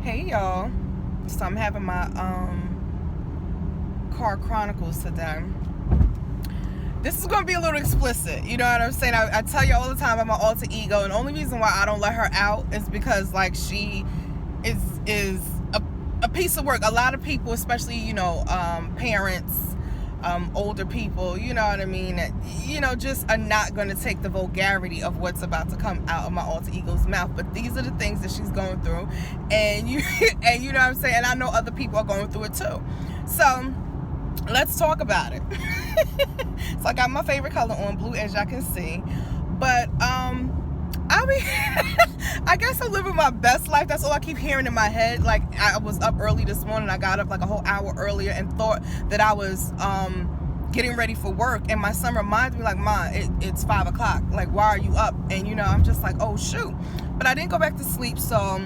Hey y'all. So I'm having my car chronicles today. This is gonna be a little explicit, you know what I'm saying? I tell you all the time I'm my alter ego, and the only reason why I don't let her out is because like she is a piece of work. A lot of people, especially parents, older people, you know what I mean, just are not going to take the vulgarity of what's about to come out of my alter ego's mouth. But these are the things that she's going through, and you know what I'm saying, and I know other people are going through it too. So let's talk about it. So I got my favorite color on, blue, as y'all can see. But I guess I'm living my best life. That's all I keep hearing in my head. Like, I was up early this morning. I got up like a whole hour earlier and thought that I was getting ready for work. And my son reminds me, like, Ma, it's 5 o'clock. Like, why are you up? And, I'm just like, oh, shoot. But I didn't go back to sleep, so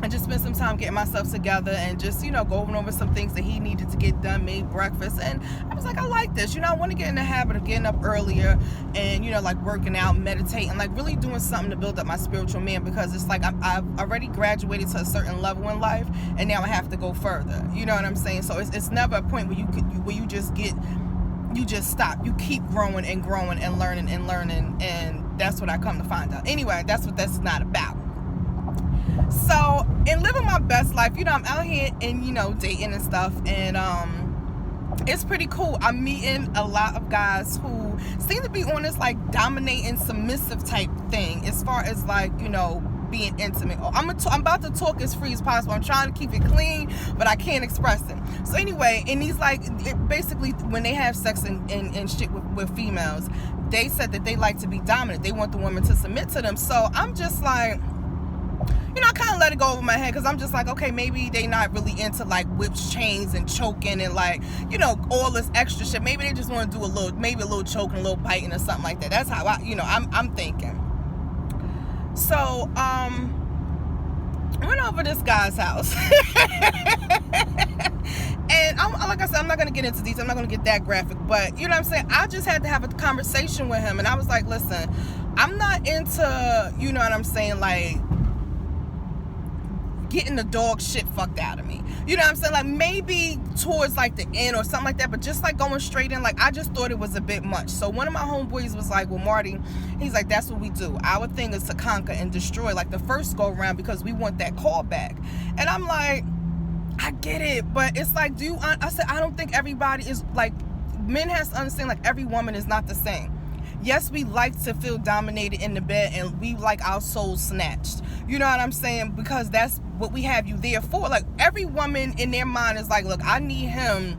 I just spent some time getting myself together and just, going over some things that he needed to get done, made breakfast. And I was like, I like this. I want to get in the habit of getting up earlier and, like working out, meditating, like really doing something to build up my spiritual man, because it's like I've already graduated to a certain level in life, and now I have to go further. You know what I'm saying? So it's never a point where you just stop. You keep growing and growing and learning, and that's what I come to find out. Anyway, that's what that's not about. So, in living my best life, I'm out here and, dating and stuff, and it's pretty cool. I'm meeting a lot of guys who seem to be on this, like, dominating, submissive type thing, as far as, like, being intimate. I'm about to talk as free as possible. I'm trying to keep it clean, but I can't express it. So anyway, and these, like, basically, when they have sex and shit with females, they said that they like to be dominant. They want the woman to submit to them. So I'm just like, I kind of let it go over my head, because I'm just like, okay, maybe they not really into, like, whips, chains, and choking, and, like, all this extra shit. Maybe they just want to do a little choking, a little biting, or something like that. That's how I'm thinking. So, I went over this guy's house. And like I said, I'm not going to get into detail. I'm not going to get that graphic. But, you know what I'm saying? I just had to have a conversation with him. And I was like, listen, I'm not into, you know what I'm saying, like, getting the dog shit fucked out of me. You know what I'm saying? Like, maybe towards, like, the end or something like that, but just, like, going straight in, like, I just thought it was a bit much. So one of my homeboys was like, well, Marty, he's like, that's what we do. Our thing is to conquer and destroy, like, the first go around, because we want that call back. And I'm like, I get it, but it's like, I said, I don't think everybody is, like, men has to understand, like, every woman is not the same. Yes, we like to feel dominated in the bed, and we like our souls snatched. You know what I'm saying? Because that's what we have you there for. Like, every woman in their mind is like, look, I need him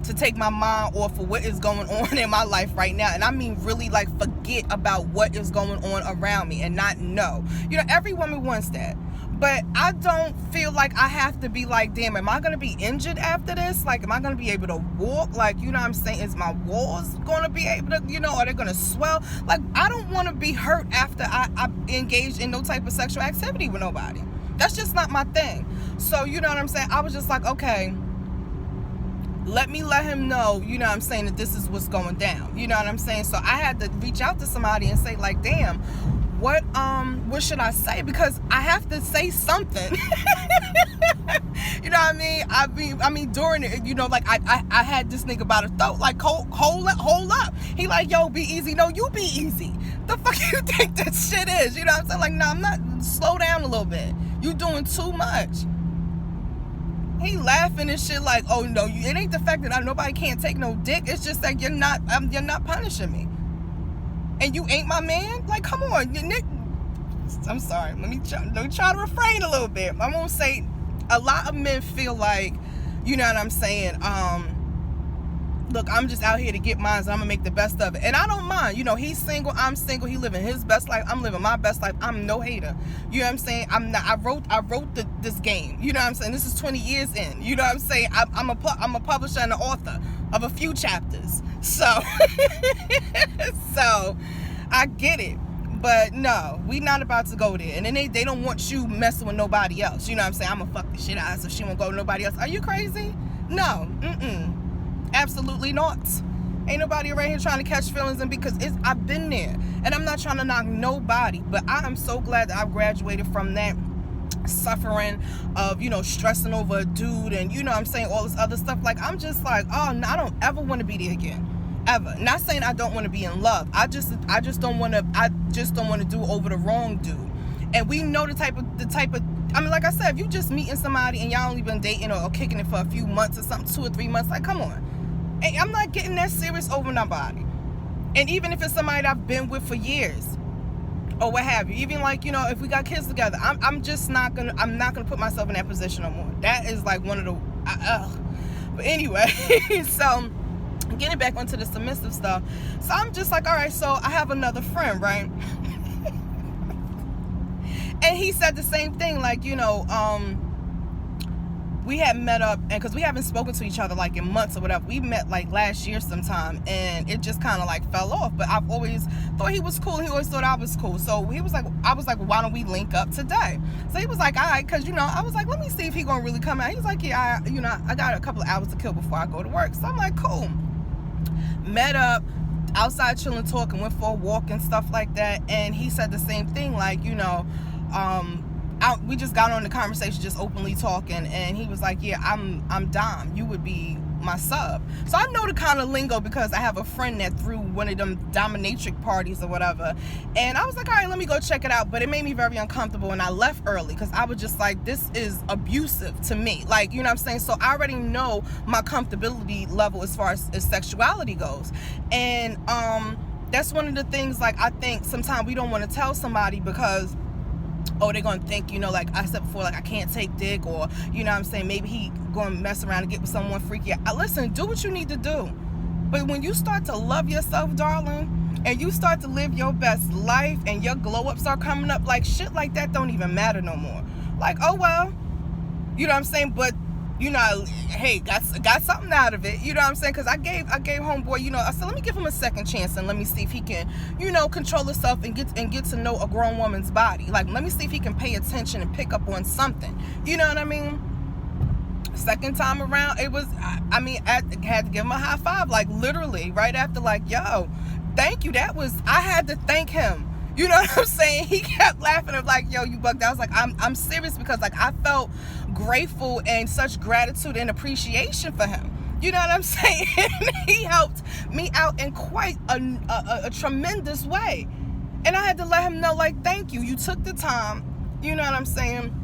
to take my mind off of what is going on in my life right now. And I mean, really, like, forget about what is going on around me and not know. Every woman wants that. But I don't feel like I have to be like, damn, am I going to be injured after this? Like, am I going to be able to walk? Like, you know what I'm saying? Is my walls going to be able to, are they going to swell? Like, I don't want to be hurt after I engaged in no type of sexual activity with nobody. That's just not my thing. So, you know what I'm saying? I was just like, okay, let him know, you know what I'm saying, that this is what's going down. You know what I'm saying? So I had to reach out to somebody and say, like, damn, what should I say? Because I have to say something. You know what I mean? During it, like, I had this nigga by the throat, like, hold up. He like, yo, be easy. No, you be easy. The fuck you think that shit is? You know what I'm saying? Like, no, I'm not. Slow down a little bit. You doing too much. He laughing and shit like, oh no, it ain't the fact that nobody can't take no dick. It's just that you're not punishing me. And you ain't my man? Like, come on, Nick. I'm sorry. Let me try to refrain a little bit. I won't say, a lot of men feel like, you know what I'm saying, look, I'm just out here to get mine, so I'm gonna make the best of it. And I don't mind. He's single, I'm single, he living his best life, I'm living my best life. I'm no hater. You know what I'm saying? I'm not. I wrote this game. You know what I'm saying? This is 20 years in. You know what I'm saying? I'm a publisher and an author of a few chapters. So, so I get it. But no, we not about to go there. And then they don't want you messing with nobody else. You know what I'm saying? I'm gonna fuck the shit out of her so she won't go with nobody else. Are you crazy? No. Absolutely not. Ain't nobody around here trying to catch feelings, and because I've been there, and I'm not trying to knock nobody, but I am so glad that I've graduated from that suffering of, you know, stressing over a dude and, you know what I'm saying, all this other stuff. Like, I'm just like, oh no, I don't ever want to be there again, ever. Not saying I don't want to be in love. I just don't want to do over the wrong dude. And we know the type of I mean, like I said, if you just meeting somebody and y'all only been dating or kicking it for a few months or something, 2 or 3 months, like, come on. Hey, I'm not getting that serious over nobody. And even if it's somebody that I've been with for years or what have you, even like, you know, if we got kids together, I'm not gonna put myself in that position no more. That is like one of the but anyway, so getting back onto the submissive stuff. So I'm just like, all right, so I have another friend, right? And he said the same thing, like, you know, we had met up, and because we haven't spoken to each other like in months or whatever, we met like last year sometime, and it just kind of like fell off. But I've always thought he was cool, and he always thought I was cool. So he was like, I was like, well, why don't we link up today? So he was like, all right, because, you know, I was like, let me see if he gonna really come out. He was like, yeah, I got a couple of hours to kill before I go to work. So I'm like, cool. Met up outside, chilling, talking, went for a walk and stuff like that. And he said the same thing, like, you know, we just got on the conversation, just openly talking, and he was like, yeah, I'm Dom, you would be my sub. So I know the kind of lingo because I have a friend that threw one of them dominatrix parties or whatever, and I was like, all right, let me go check it out. But it made me very uncomfortable, and I left early because I was just like, this is abusive to me, like, you know what I'm saying? So I already know my comfortability level as far as sexuality goes. And that's one of the things, like, I think sometimes we don't want to tell somebody because, oh, they're gonna think, you know, like I said before, like I can't take dick, or, you know what I'm saying, maybe he gonna mess around and get with someone freaky. Listen, do what you need to do. But when you start to love yourself, darling, and you start to live your best life and your glow ups are coming up, like, shit like that don't even matter no more. Like, oh well, you know what I'm saying? But, you know, hey, got something out of it, you know what I'm saying? Because I gave homeboy, you know, I said, let me give him a second chance and let me see if he can, you know, control himself and get to know a grown woman's body. Like, let me see if he can pay attention and pick up on something, you know what I mean? Second time around, it was, I mean, I had to give him a high five, like, literally right after, like, yo, thank you. I had to thank him. You know what I'm saying? He kept laughing. I'm like, yo, you bugged out. I was like, I'm serious, because, like, I felt grateful and such gratitude and appreciation for him. You know what I'm saying? He helped me out in quite a tremendous way. And I had to let him know, like, thank you. You took the time. You know what I'm saying?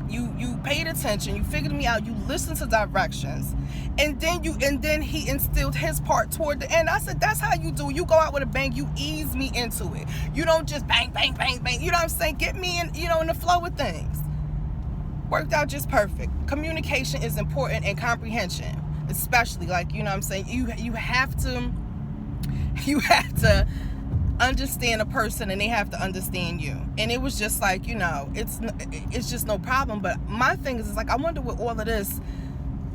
You paid attention, you figured me out, you listened to directions, and then he instilled his part toward the end. I said, that's how you do. You go out with a bang, you ease me into it. You don't just bang, bang, bang, bang. You know what I'm saying? Get me in, you know, in the flow of things. Worked out just perfect. Communication is important, and comprehension, especially, like, you know what I'm saying? You have to understand a person, and they have to understand you. And it was just like, you know, it's just no problem. But my thing is like, I wonder what all of this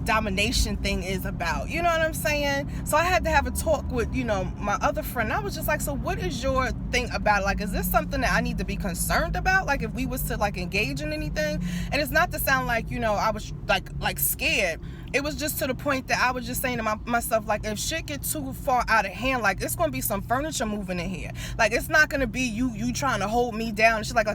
domination thing is about, you know what I'm saying? So I had to have a talk with, you know, my other friend. I was just like, so what is your thing about it? Like, is this something that I need to be concerned about, like, if we was to, like, engage in anything? And it's not to sound like, you know, I was like scared. It was just to the point that I was just saying to myself, like, if shit get too far out of hand, like, it's gonna be some furniture moving in here. Like, it's not gonna be you trying to hold me down and shit, like,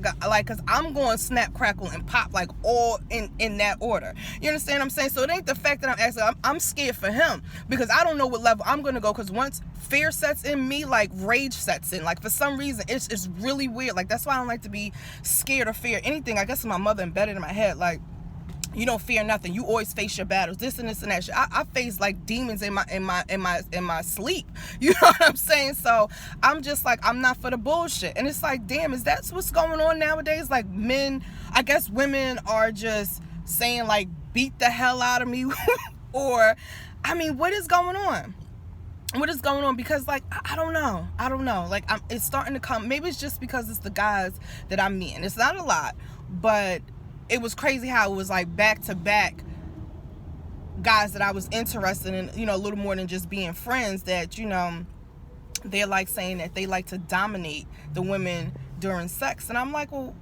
cause I'm going snap, crackle, and pop, like, all in that order. You understand what I'm saying? So it ain't the fact that I'm actually, I'm scared for him, because I don't know what level I'm gonna go, because once fear sets in me, like, rage sets in. Like, for some reason, it's really weird. Like, that's why I don't like to be scared or fear anything. I guess my mother embedded in my head, like, you don't fear nothing. You always face your battles. This and this and that shit. I face, like, demons in my sleep. You know what I'm saying? So I'm just like, I'm not for the bullshit. And it's like, damn, is that what's going on nowadays? Like, men, I guess women are just saying, like, beat the hell out of me, or, I mean, what is going on? What is going on? Because, like, I don't know. Like, it's starting to come. Maybe it's just because it's the guys that I'm meeting. It's not a lot, but it was crazy how it was, like, back to back guys that I was interested in, you know, a little more than just being friends, that, you know, they're, like, saying that they like to dominate the women during sex. And I'm like, well,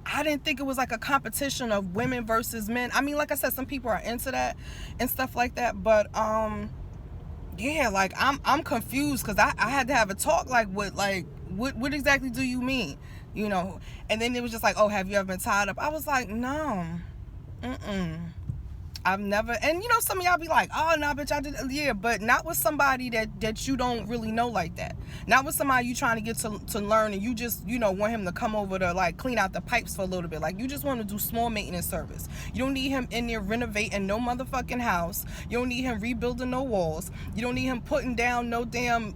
I didn't think it was like a competition of women versus men. I mean, like I said, some people are into that and stuff like that, but yeah, like, I'm confused, because I had to have a talk, like, what exactly do you mean? you know. And then it was just like, oh, have you ever been tied up? I was like, no, I've never. And you know, some of y'all be like, oh no, bitch, I did. Yeah, but not with somebody that you don't really know like that. Not with somebody you trying to get to learn, and you just, you know, want him to come over to like clean out the pipes for a little bit. Like, you just want to do small maintenance service. You don't need him in there renovating no motherfucking house. You don't need him rebuilding no walls. You don't need him putting down no damn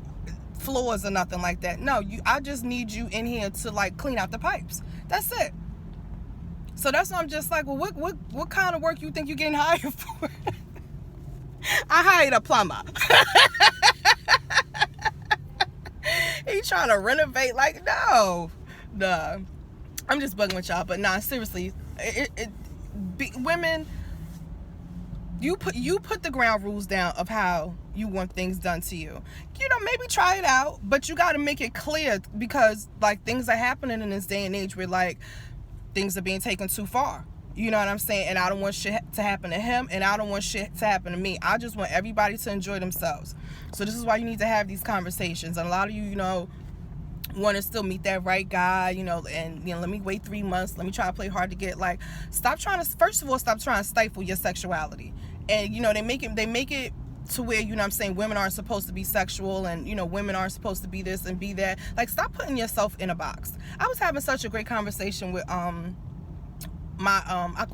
floors or nothing like that. No, I just need you in here to like clean out the pipes. That's it. So that's why I'm just like, well, what kind of work you think you're getting hired for? I hired a plumber. He trying to renovate. Like, no. I'm just bugging with y'all. But nah, seriously, women, you put the ground rules down of how you want things done to you. You know, maybe try it out, but you got to make it clear, because like things are happening in this day and age where like things are being taken too far. You know what I'm saying? And I don't want shit to happen to him, and I don't want shit to happen to me. I just want everybody to enjoy themselves. So this is why you need to have these conversations. And a lot of you, you know, want to still meet that right guy, you know, and, you know, let me wait 3 months. Let me try to play hard to get. Like, stop trying to, first of all, stop trying to stifle your sexuality. And, you know, they make it to where, you know what I'm saying, women aren't supposed to be sexual, and, you know, women aren't supposed to be this and be that. Like, stop putting yourself in a box. I was having such a great conversation with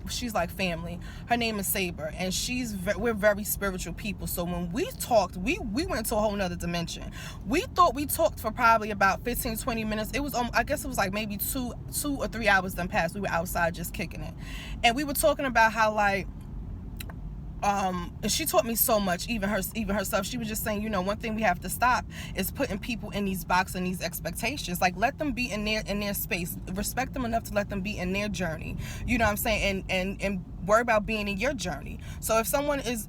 she's like family. Her name is Saber, and we're very spiritual people. So when we talked, we went to a whole nother dimension. We thought we talked for probably about 15-20 minutes. It was I guess it was like maybe 2 or 3 hours done passed. We were outside just kicking it, and we were talking about how like and she taught me so much. Even herself, she was just saying, you know, one thing we have to stop is putting people in these boxes and these expectations. Like, let them be in their space. Respect them enough to let them be in their journey. You know what I'm saying? And worry about being in your journey. So if someone is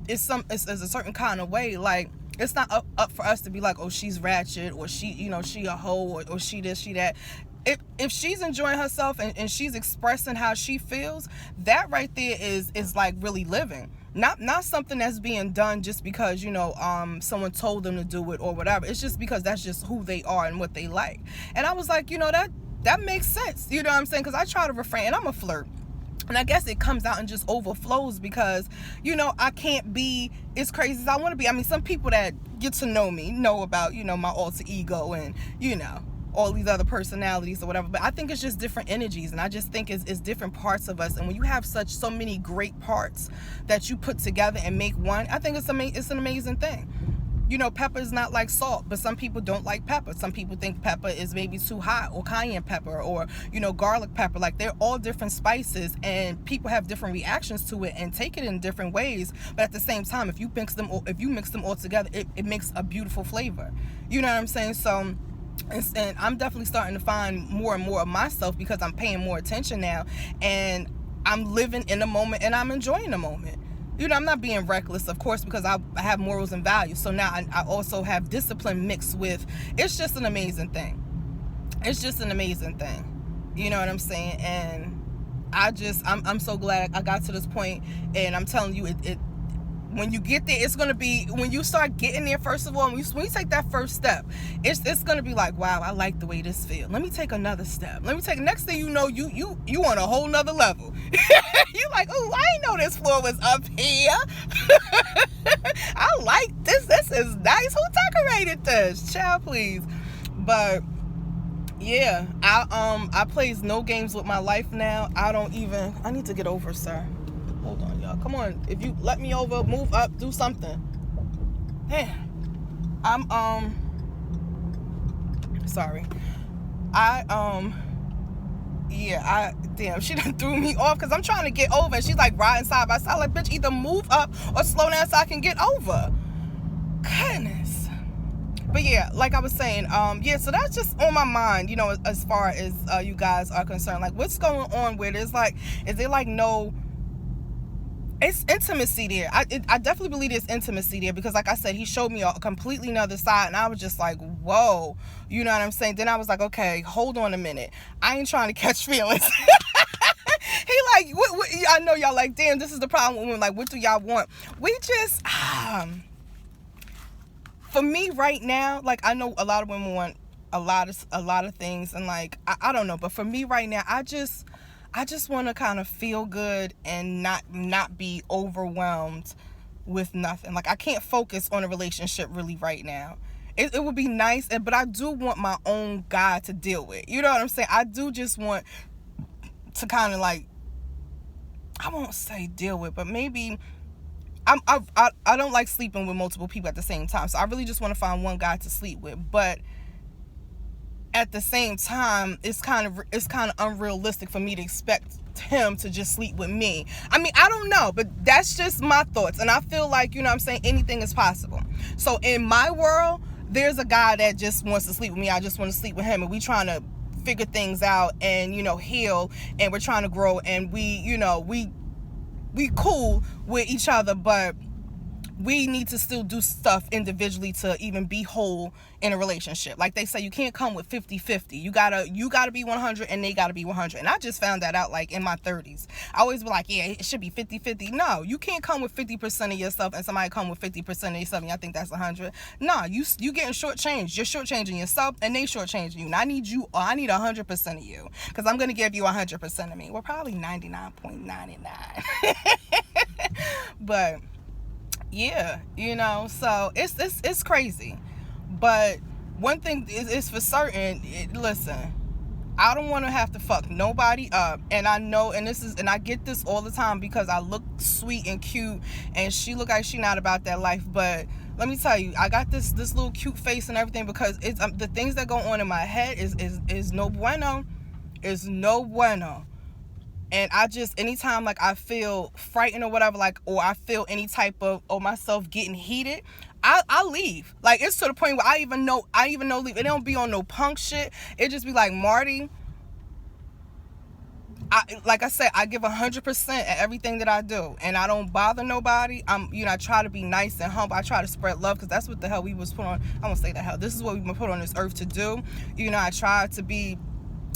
a certain kind of way, like, it's not up for us to be like, oh, she's ratchet, or she, you know, she a hoe, or she this, she that. If she's enjoying herself and she's expressing how she feels, that right there is like really living. Not something that's being done just because, you know, someone told them to do it or whatever. It's just because that's just who they are and what they like. And I was like, you know, that makes sense. You know what I'm saying? Because I try to refrain, and I'm a flirt. And I guess it comes out and just overflows because, you know, I can't be as crazy as I want to be. I mean, some people that get to know me know about, you know, my alter ego and, you know, all these other personalities or whatever. But I think it's just different energies, and I just think it's different parts of us. And when you have so many great parts that you put together and make one, I think it's an amazing thing. You know, pepper is not like salt, but some people don't like pepper. Some people think pepper is maybe too hot, or cayenne pepper, or, you know, garlic pepper. Like, they're all different spices, and people have different reactions to it and take it in different ways. But at the same time, if you mix them all together, it makes a beautiful flavor. You know what I'm saying? So, and I'm definitely starting to find more and more of myself because I'm paying more attention now, and I'm living in the moment, and I'm enjoying the moment. You know, I'm not being reckless, of course, because I have morals and values. So now I also have discipline mixed with. It's just an amazing thing. It's just an amazing thing. You know what I'm saying? And I'm so glad I got to this point. And I'm telling you, it when you get there, it's going to be, when you start getting there, first of all, when you take that first step, it's going to be like, wow, I like the way this feels. Let me take another step. Next thing you know, you on a whole nother level. You like, oh, I didn't know this floor was up here. I like this. This is nice. Who decorated this? Child, please. But yeah, I plays no games with my life now. I need to get over, sir. Hold on, y'all. Come on. If you let me over, move up, do something. Damn. Sorry. Damn, she done threw me off because I'm trying to get over, and she's like riding side by side. Like, bitch, either move up or slow down so I can get over. Goodness. But yeah, like I was saying, so that's just on my mind, you know, as far as you guys are concerned. Like, what's going on with it? Is there like no... It's intimacy there. I definitely believe there's intimacy there because, like I said, he showed me a completely another side, and I was just like, whoa, you know what I'm saying? Then I was like, okay, hold on a minute. I ain't trying to catch feelings. He like, what, I know y'all like, damn, this is the problem with women. Like, what do y'all want? We just, for me right now, like, I know a lot of women want a lot of things, and like I don't know, but for me right now, I just want to kind of feel good and not be overwhelmed with nothing. Like I can't focus on a relationship really right now. It would be nice, but I do want my own guy to deal with. You know what I'm saying? I do just want to kind of like, I won't say deal with, but maybe I don't like sleeping with multiple people at the same time. So I really just want to find one guy to sleep with. But at the same time, it's kind of unrealistic for me to expect him to just sleep with me. I mean, I don't know, but that's just my thoughts. And I feel like, you know what I'm saying, anything is possible. So in my world, there's a guy that just wants to sleep with me. I just want to sleep with him, and we trying to figure things out and, you know, heal, and we're trying to grow, and we, you know, we cool with each other, but we need to still do stuff individually to even be whole in a relationship. Like they say, you can't come with 50-50. You gotta be 100 and they gotta be 100. And I just found that out like in my 30s. I always be like, yeah, it should be 50-50. No, you can't come with 50% of yourself and somebody come with 50% of yourself and I think that's 100. No, you getting shortchanged. You're shortchanging yourself and they shortchanging you. And I need 100% of you, because I'm gonna give you 100% of me. Well, probably 99.99. But yeah, you know, so it's crazy. But one thing is for certain, listen, I don't want to have to fuck nobody up. And I know, and I get this all the time because I look sweet and cute and she look like she not about that life. But let me tell you, I got this little cute face and everything because it's the things that go on in my head is no bueno. Is no bueno. And I just, anytime like I feel frightened or whatever, like, or I feel any type of, or myself getting heated, I leave. Like, it's to the point where I even know leave. It don't be on no punk shit. It just be like, Marty, like I said, I give 100% at everything that I do, and I don't bother nobody. I try to be nice and humble. I try to spread love, because that's what the hell we was put on. I won't say the hell. This is what we've been put on this earth to do. You know, I try to be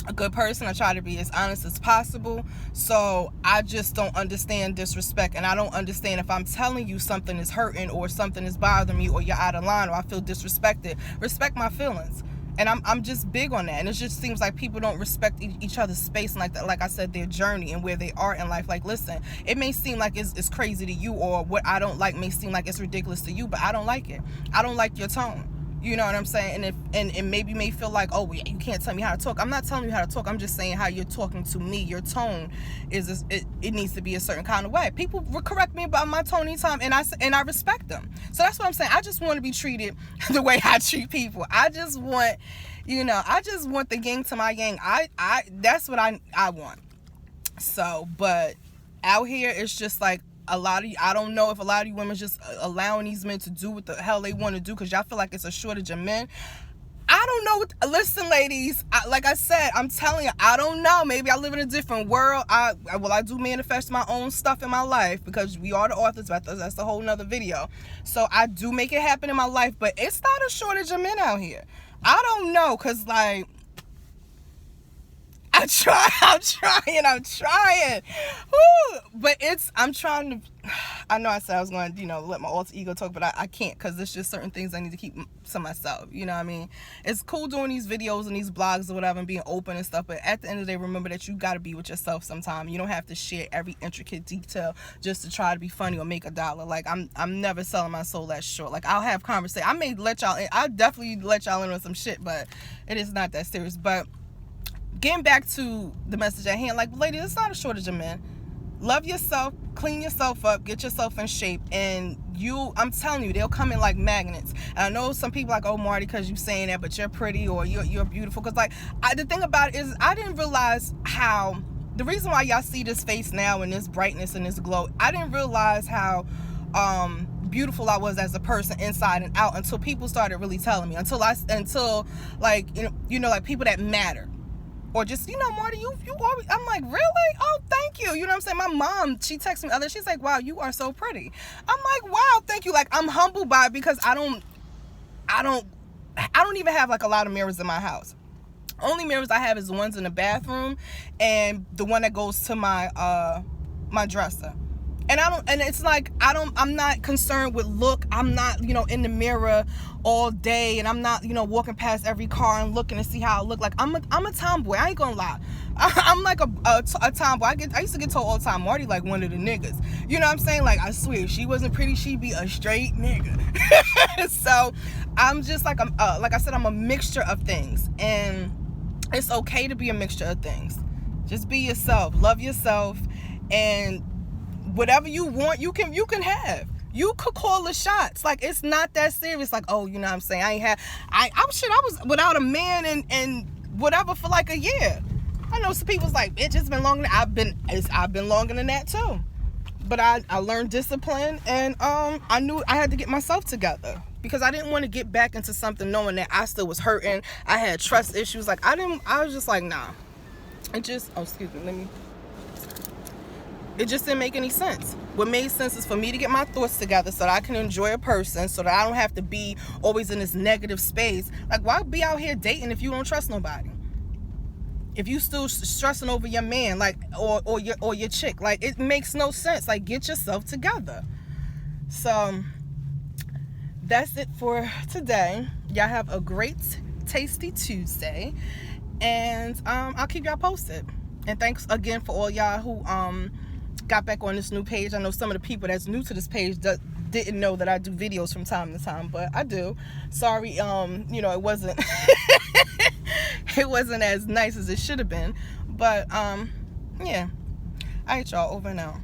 a good person. I try to be as honest as possible. So I just don't understand disrespect, and I don't understand if I'm telling you something is hurting or something is bothering me or you're out of line or I feel disrespected. Respect my feelings. And I'm just big on that. And it just seems like people don't respect each other's space and, like that, like I said, their journey and where they are in life. Like, listen, it may seem like it's crazy to you, or what I don't like may seem like it's ridiculous to you, but I don't like it. I don't like your tone. You know what I'm saying? And maybe may feel like, oh, yeah, you can't tell me how to talk. I'm not telling you how to talk. I'm just saying how you're talking to me. Your tone it needs to be a certain kind of way. People will correct me about my tone anytime, and I respect them. So that's what I'm saying. I just want to be treated the way I treat people. I just want, the yin to my yang. I that's what I want. So, but out here it's just like, I don't know if a lot of you women just allowing these men to do what the hell they want to do because y'all feel like it's a shortage of men. I don't know. Listen, ladies, like I said, I'm telling you, I don't know. Maybe I live in a different world. I do manifest my own stuff in my life, because we are the authors, but that's a whole nother video. So I do make it happen in my life, but it's not a shortage of men out here. I don't know, because like, I'm trying. Woo! But I'm trying to, I know I said I was going to, let my alter ego talk, but I can't, because there's just certain things I need to keep to myself. You know what I mean? It's cool doing these videos and these blogs or whatever and being open and stuff, but at the end of the day, remember that you got to be with yourself sometime. You don't have to share every intricate detail just to try to be funny or make a dollar. Like, I'm never selling my soul that short. Like, I'll have conversation. I'll definitely let y'all in on some shit, but it is not that serious. But getting back to the message at hand, like, lady, it's not a shortage of men. Love yourself, clean yourself up, get yourself in shape, and I'm telling you, they'll come in like magnets. And I know some people like, oh, Marty, because you saying that, but you're pretty or you're beautiful. Because like, the thing about it is, I didn't realize how, the reason why y'all see this face now and this brightness and this glow, I didn't realize how beautiful I was as a person inside and out until people started really telling me. Until like, like people that matter. Or just, Marty, you always, I'm like, really? Oh, thank you. You know what I'm saying? My mom, she texted me she's like, wow, you are so pretty. I'm like, wow, thank you. Like, I'm humbled by it, because I don't even have like a lot of mirrors in my house. Only mirrors I have is the ones in the bathroom and the one that goes to my my dresser. And it's like, I'm not concerned with look. I'm not, in the mirror all day, and I'm not, walking past every car and looking to see how I look. Like, I'm a tomboy. I ain't gonna lie. I'm like a tomboy. I used to get told all the time, Marty like one of the niggas. You know what I'm saying? Like, I swear, if she wasn't pretty, she'd be a straight nigga. So I'm just like, like I said, I'm a mixture of things, and it's okay to be a mixture of things. Just be yourself, love yourself, and whatever you want, you can have. You could call the shots. Like, it's not that serious. Like, oh, you know what I'm saying? I was without a man and whatever for like a year. I know some people's like, bitch, it's been longer than I've been longer than that too. But I learned discipline, and I knew I had to get myself together, because I didn't want to get back into something knowing that I still was hurting. I had trust issues. Like, I was just like, nah. It just, it just didn't make any sense. What made sense is for me to get my thoughts together so that I can enjoy a person, so that I don't have to be always in this negative space. Like, why be out here dating if you don't trust nobody? If you still stressing over your man, like, or your chick, like, it makes no sense. Like, get yourself together. So that's it for today. Y'all have a great, tasty Tuesday, and I'll keep y'all posted. And thanks again for all y'all who got back on this new page. I know some of the people that's new to this page didn't know that I do videos from time to time, but I do. Sorry, it wasn't it wasn't as nice as it should have been, but yeah. All right, y'all, over and out.